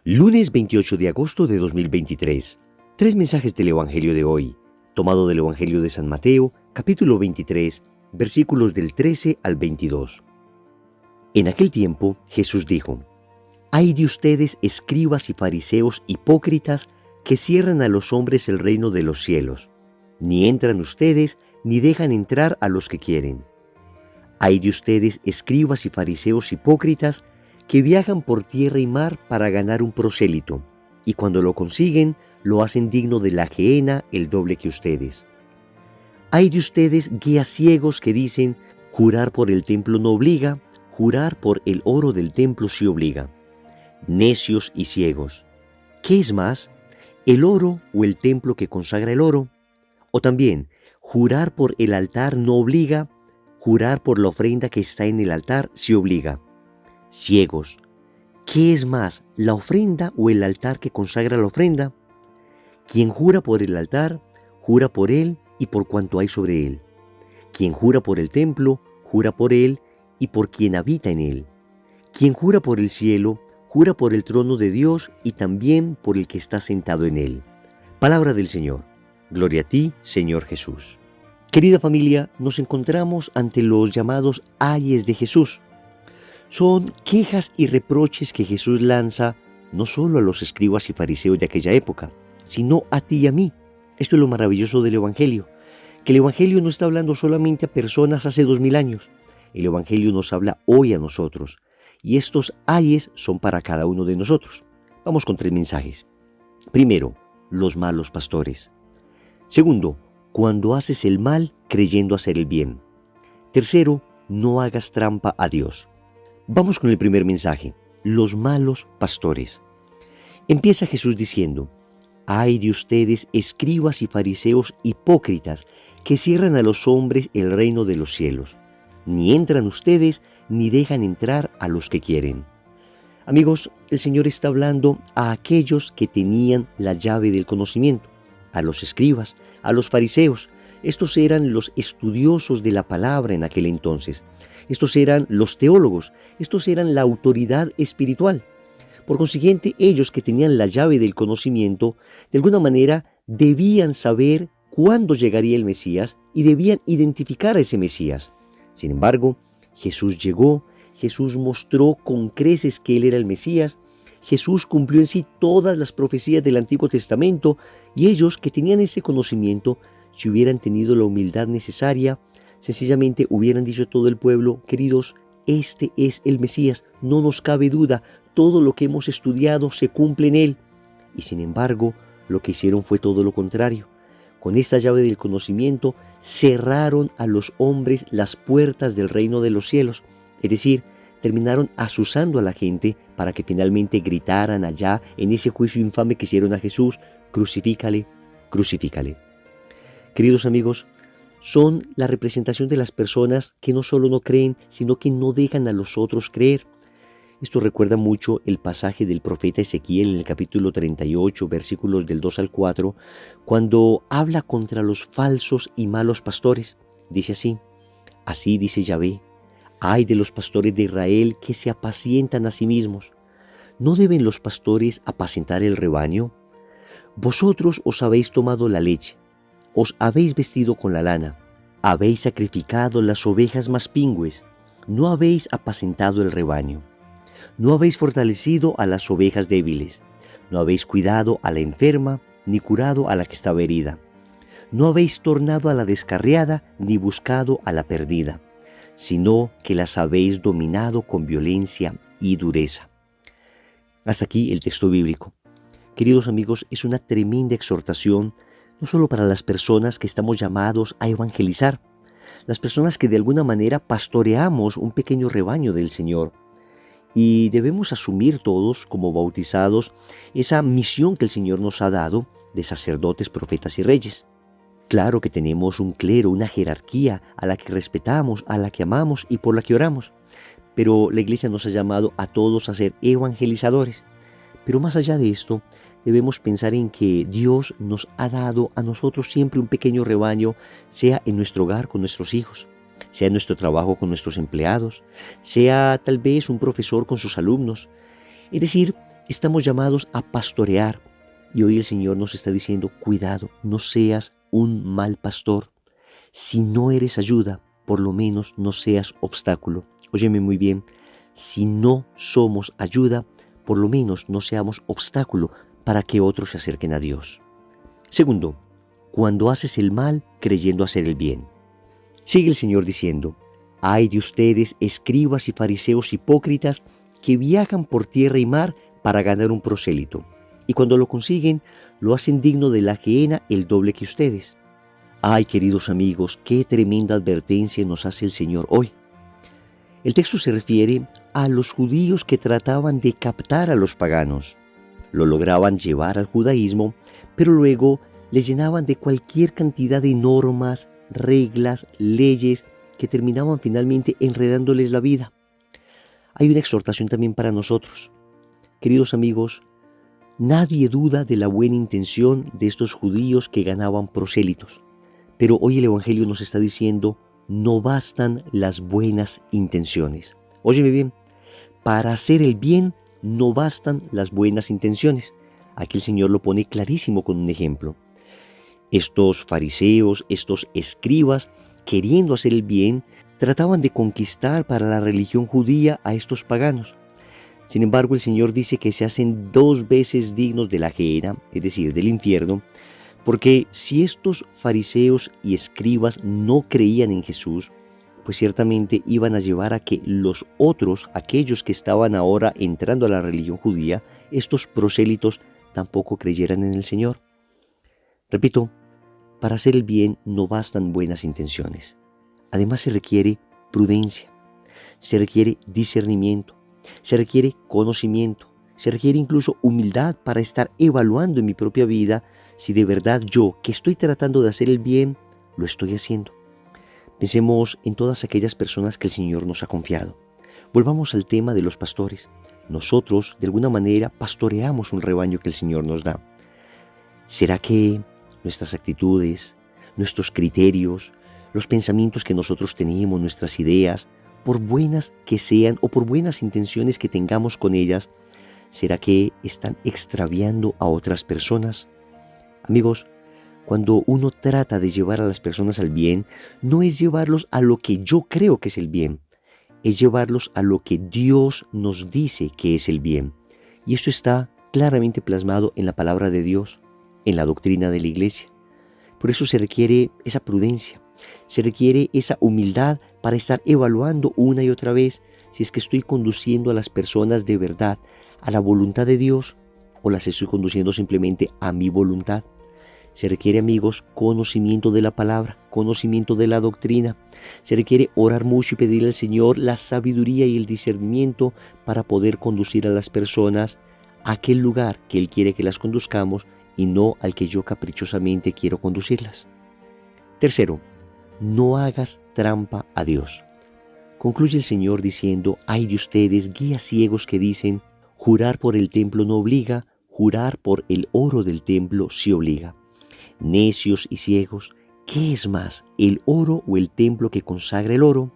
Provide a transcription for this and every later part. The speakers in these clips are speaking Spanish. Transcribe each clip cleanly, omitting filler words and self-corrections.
Lunes 28 de agosto de 2023. Tres mensajes del Evangelio de hoy, tomado del Evangelio de San Mateo, capítulo 23, versículos del 13 al 22. En aquel tiempo Jesús dijo: «Ay de ustedes, escribas y fariseos hipócritas, que cierran a los hombres el reino de los cielos. Ni entran ustedes, ni dejan entrar a los que quieren. Ay de ustedes, escribas y fariseos hipócritas, que viajan por tierra y mar para ganar un prosélito, y cuando lo consiguen, lo hacen digno de la gehenna el doble que ustedes. Ay de ustedes, guías ciegos, que dicen: jurar por el templo no obliga, jurar por el oro del templo sí obliga. Necios y ciegos. ¿Qué es más, el oro o el templo que consagra el oro? O también, jurar por el altar no obliga, jurar por la ofrenda que está en el altar sí obliga. Ciegos. ¿Qué es más, la ofrenda o el altar que consagra la ofrenda? Quien jura por el altar, jura por él y por cuanto hay sobre él. Quien jura por el templo, jura por él y por quien habita en él. Quien jura por el cielo, jura por el trono de Dios y también por el que está sentado en él». Palabra del Señor. Gloria a ti, Señor Jesús. Querida familia, nos encontramos ante los llamados ayes de Jesús. Son quejas y reproches que Jesús lanza no solo a los escribas y fariseos de aquella época, sino a ti y a mí. Esto es lo maravilloso del Evangelio, que el Evangelio no está hablando solamente a personas hace 2000 años. El Evangelio nos habla hoy a nosotros, y estos ayes son para cada uno de nosotros. Vamos con tres mensajes. Primero, los malos pastores. Segundo, cuando haces el mal creyendo hacer el bien. Tercero, no hagas trampa a Dios. Vamos con el primer mensaje, los malos pastores. Empieza Jesús diciendo: «Ay de ustedes, escribas y fariseos hipócritas, que cierran a los hombres el reino de los cielos. Ni entran ustedes, ni dejan entrar a los que quieren». Amigos, el Señor está hablando a aquellos que tenían la llave del conocimiento, a los escribas, a los fariseos. Estos eran los estudiosos de la palabra en aquel entonces. Estos eran los teólogos, estos eran la autoridad espiritual. Por consiguiente, ellos que tenían la llave del conocimiento, de alguna manera debían saber cuándo llegaría el Mesías y debían identificar a ese Mesías. Sin embargo, Jesús llegó, Jesús mostró con creces que Él era el Mesías, Jesús cumplió en sí todas las profecías del Antiguo Testamento, y ellos que tenían ese conocimiento, si hubieran tenido la humildad necesaria, sencillamente hubieran dicho a todo el pueblo: queridos, este es el Mesías, no nos cabe duda, todo lo que hemos estudiado se cumple en él. Y sin embargo, lo que hicieron fue todo lo contrario. Con esta llave del conocimiento cerraron a los hombres las puertas del reino de los cielos, es decir, terminaron asusando a la gente para que finalmente gritaran allá en ese juicio infame que hicieron a Jesús: crucifícale, crucifícale. Queridos amigos, son la representación de las personas que no solo no creen, sino que no dejan a los otros creer. Esto recuerda mucho el pasaje del profeta Ezequiel en el capítulo 38, versículos del 2 al 4, cuando habla contra los falsos y malos pastores. Dice así: «Así dice Yahvé: ay de los pastores de Israel que se apacientan a sí mismos. ¿No deben los pastores apacentar el rebaño? Vosotros os habéis tomado la leche, os habéis vestido con la lana, habéis sacrificado las ovejas más pingües, no habéis apacentado el rebaño. No habéis fortalecido a las ovejas débiles, no habéis cuidado a la enferma, ni curado a la que estaba herida. No habéis tornado a la descarriada, ni buscado a la perdida, sino que las habéis dominado con violencia y dureza». Hasta aquí el texto bíblico. Queridos amigos, es una tremenda exhortación, no solo para las personas que estamos llamados a evangelizar, las personas que de alguna manera pastoreamos un pequeño rebaño del Señor, y debemos asumir todos como bautizados esa misión que el Señor nos ha dado de sacerdotes, profetas y reyes. Claro que tenemos un clero, una jerarquía a la que respetamos, a la que amamos y por la que oramos, pero la Iglesia nos ha llamado a todos a ser evangelizadores. Pero más allá de esto, debemos pensar en que Dios nos ha dado a nosotros siempre un pequeño rebaño, sea en nuestro hogar con nuestros hijos, sea en nuestro trabajo con nuestros empleados, sea tal vez un profesor con sus alumnos. Es decir, estamos llamados a pastorear. Y hoy el Señor nos está diciendo, cuidado, no seas un mal pastor. Si no eres ayuda, por lo menos no seas obstáculo. Óyeme muy bien, si no somos ayuda, por lo menos no seamos obstáculo para que otros se acerquen a Dios. Segundo, cuando haces el mal creyendo hacer el bien. Sigue el Señor diciendo, ay de ustedes, escribas y fariseos hipócritas, que viajan por tierra y mar para ganar un prosélito, y cuando lo consiguen, lo hacen digno de la gehenna el doble que ustedes. Ay, queridos amigos, qué tremenda advertencia nos hace el Señor hoy. El texto se refiere a los judíos que trataban de captar a los paganos. Lo lograban llevar al judaísmo, pero luego les llenaban de cualquier cantidad de normas, reglas, leyes que terminaban finalmente enredándoles la vida. Hay una exhortación también para nosotros. Queridos amigos, nadie duda de la buena intención de estos judíos que ganaban prosélitos. Pero hoy el Evangelio nos está diciendo, no bastan las buenas intenciones. Óyeme bien, para hacer el bien no bastan las buenas intenciones. Aquí el Señor lo pone clarísimo con un ejemplo. Estos fariseos, estos escribas, queriendo hacer el bien, trataban de conquistar para la religión judía a estos paganos. Sin embargo, el Señor dice que se hacen 2 veces dignos de la gehenna, es decir, del infierno, porque si estos fariseos y escribas no creían en Jesús, pues ciertamente iban a llevar a que los otros, aquellos que estaban ahora entrando a la religión judía, estos prosélitos, tampoco creyeran en el Señor. Repito, para hacer el bien no bastan buenas intenciones. Además se requiere prudencia, se requiere discernimiento, se requiere conocimiento, se requiere incluso humildad para estar evaluando en mi propia vida si de verdad yo, que estoy tratando de hacer el bien, lo estoy haciendo. Pensemos en todas aquellas personas que el Señor nos ha confiado. Volvamos al tema de los pastores. Nosotros, de alguna manera, pastoreamos un rebaño que el Señor nos da. ¿Será que nuestras actitudes, nuestros criterios, los pensamientos que nosotros tenemos, nuestras ideas, por buenas que sean o por buenas intenciones que tengamos con ellas, será que están extraviando a otras personas? Amigos, cuando uno trata de llevar a las personas al bien, no es llevarlos a lo que yo creo que es el bien, es llevarlos a lo que Dios nos dice que es el bien. Y esto está claramente plasmado en la palabra de Dios, en la doctrina de la Iglesia. Por eso se requiere esa prudencia, se requiere esa humildad para estar evaluando una y otra vez si es que estoy conduciendo a las personas de verdad a la voluntad de Dios o las estoy conduciendo simplemente a mi voluntad. Se requiere, amigos, conocimiento de la palabra, conocimiento de la doctrina. Se requiere orar mucho y pedirle al Señor la sabiduría y el discernimiento para poder conducir a las personas a aquel lugar que Él quiere que las conduzcamos y no al que yo caprichosamente quiero conducirlas. Tercero, no hagas trampa a Dios. Concluye el Señor diciendo, ay de ustedes, guías ciegos que dicen, jurar por el templo no obliga, jurar por el oro del templo sí obliga. Necios y ciegos, ¿qué es más, el oro o el templo que consagra el oro?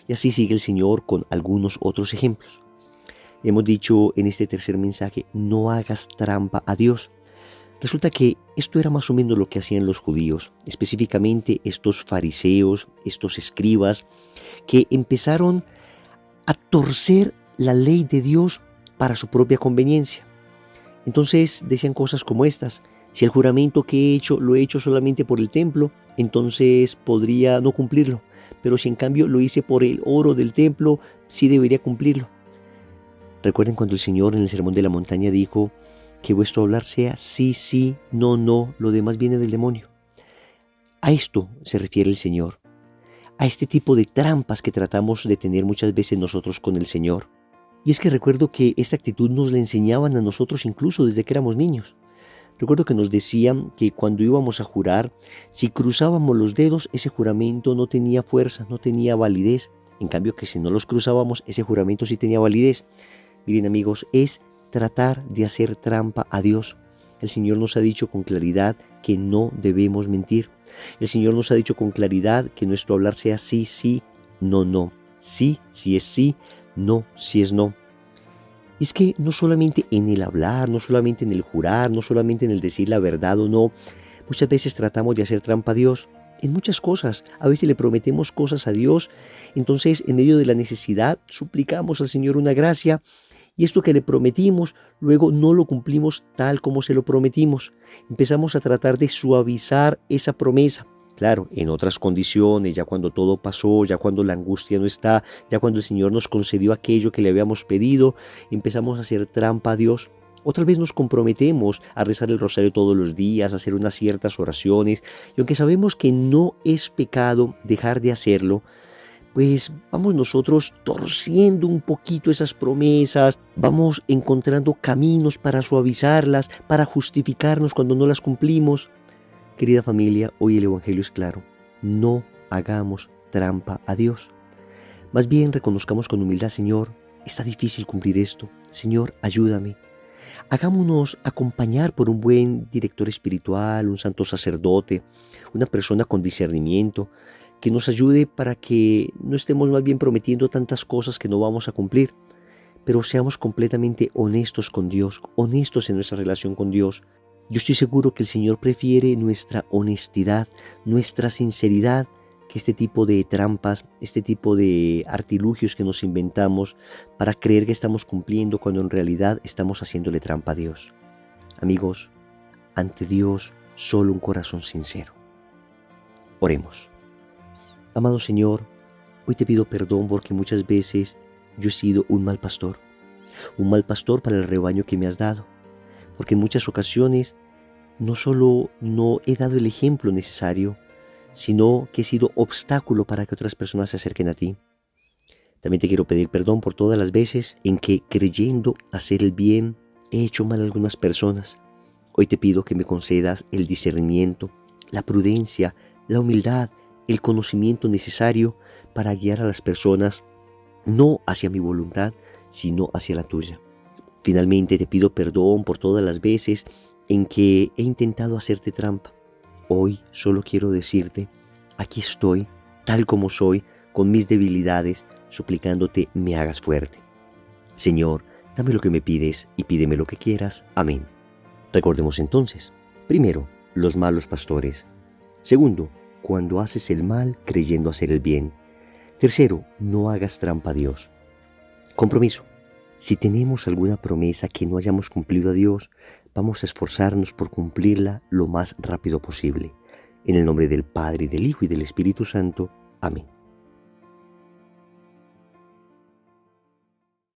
Y así sigue el Señor con algunos otros ejemplos. Hemos dicho en este tercer mensaje, no hagas trampa a Dios. Resulta que esto era más o menos lo que hacían los judíos, específicamente estos fariseos, estos escribas, que empezaron a torcer la ley de Dios para su propia conveniencia. Entonces decían cosas como estas: si el juramento que he hecho lo he hecho solamente por el templo, entonces podría no cumplirlo. Pero si en cambio lo hice por el oro del templo, sí debería cumplirlo. Recuerden cuando el Señor en el Sermón de la Montaña dijo que vuestro hablar sea sí, sí, no, no, lo demás viene del demonio. A esto se refiere el Señor, a este tipo de trampas que tratamos de tener muchas veces nosotros con el Señor. Y es que recuerdo que esta actitud nos la enseñaban a nosotros incluso desde que éramos niños. Recuerdo que nos decían que cuando íbamos a jurar, si cruzábamos los dedos, ese juramento no tenía fuerza, no tenía validez. En cambio, que si no los cruzábamos, ese juramento sí tenía validez. Miren, amigos, es tratar de hacer trampa a Dios. El Señor nos ha dicho con claridad que no debemos mentir. El Señor nos ha dicho con claridad que nuestro hablar sea sí, sí, no, no. Sí, si es sí, no, si es no. Es que no solamente en el hablar, no solamente en el jurar, no solamente en el decir la verdad o no, muchas veces tratamos de hacer trampa a Dios en muchas cosas. A veces le prometemos cosas a Dios, entonces en medio de la necesidad suplicamos al Señor una gracia y esto que le prometimos, luego no lo cumplimos tal como se lo prometimos. Empezamos a tratar de suavizar esa promesa. Claro, en otras condiciones, ya cuando todo pasó, ya cuando la angustia no está, ya cuando el Señor nos concedió aquello que le habíamos pedido, empezamos a hacer trampa a Dios. Otra vez nos comprometemos a rezar el rosario todos los días, a hacer unas ciertas oraciones, y aunque sabemos que no es pecado dejar de hacerlo, pues vamos nosotros torciendo un poquito esas promesas, vamos encontrando caminos para suavizarlas, para justificarnos cuando no las cumplimos. Querida familia, hoy el Evangelio es claro, no hagamos trampa a Dios. Más bien reconozcamos con humildad, Señor, está difícil cumplir esto, Señor, ayúdame. Hagámonos acompañar por un buen director espiritual, un santo sacerdote, una persona con discernimiento, que nos ayude para que no estemos más bien prometiendo tantas cosas que no vamos a cumplir, pero seamos completamente honestos con Dios, honestos en nuestra relación con Dios. Yo estoy seguro que el Señor prefiere nuestra honestidad, nuestra sinceridad, que este tipo de trampas, este tipo de artilugios que nos inventamos para creer que estamos cumpliendo cuando en realidad estamos haciéndole trampa a Dios. Amigos, ante Dios solo un corazón sincero. Oremos. Amado Señor, hoy te pido perdón porque muchas veces yo he sido un mal pastor para el rebaño que me has dado, porque en muchas ocasiones no solo no he dado el ejemplo necesario, sino que he sido obstáculo para que otras personas se acerquen a ti. También te quiero pedir perdón por todas las veces en que, creyendo hacer el bien, he hecho mal a algunas personas. Hoy te pido que me concedas el discernimiento, la prudencia, la humildad, el conocimiento necesario para guiar a las personas, no hacia mi voluntad, sino hacia la tuya. Finalmente te pido perdón por todas las veces en que he intentado hacerte trampa. Hoy solo quiero decirte, aquí estoy, tal como soy, con mis debilidades, suplicándote me hagas fuerte. Señor, dame lo que me pides y pídeme lo que quieras. Amén. Recordemos entonces, primero, los malos pastores. Segundo, cuando haces el mal creyendo hacer el bien. Tercero, no hagas trampa a Dios. Compromiso. Si tenemos alguna promesa que no hayamos cumplido a Dios, vamos a esforzarnos por cumplirla lo más rápido posible. En el nombre del Padre, y del Hijo y del Espíritu Santo. Amén.